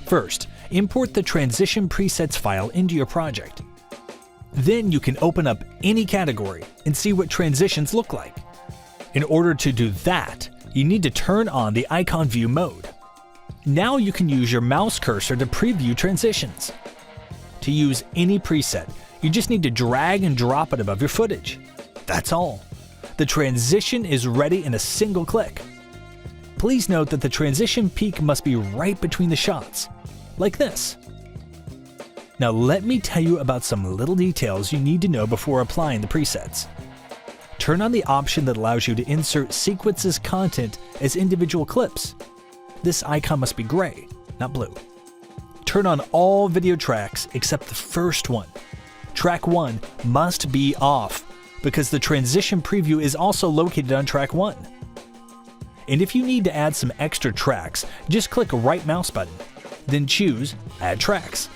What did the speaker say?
First, import the transition presets file into your project. Then you can open up any category and see what transitions look like. In order to do that, you need to turn on the icon view mode. Now you can use your mouse cursor to preview transitions. To use any preset, you just need to drag and drop it above your footage. That's all. The transition is ready in a single click. Please note that the transition peak must be right between the shots, like this. Now let me tell you about some little details you need to know before applying the presets. Turn on the option that allows you to insert sequences content as individual clips. This icon must be gray, not blue. Turn on all video tracks except the first one. Track 1 must be off because the transition preview is also located on track 1. And if you need to add some extra tracks, just click a right mouse button, then choose Add Tracks.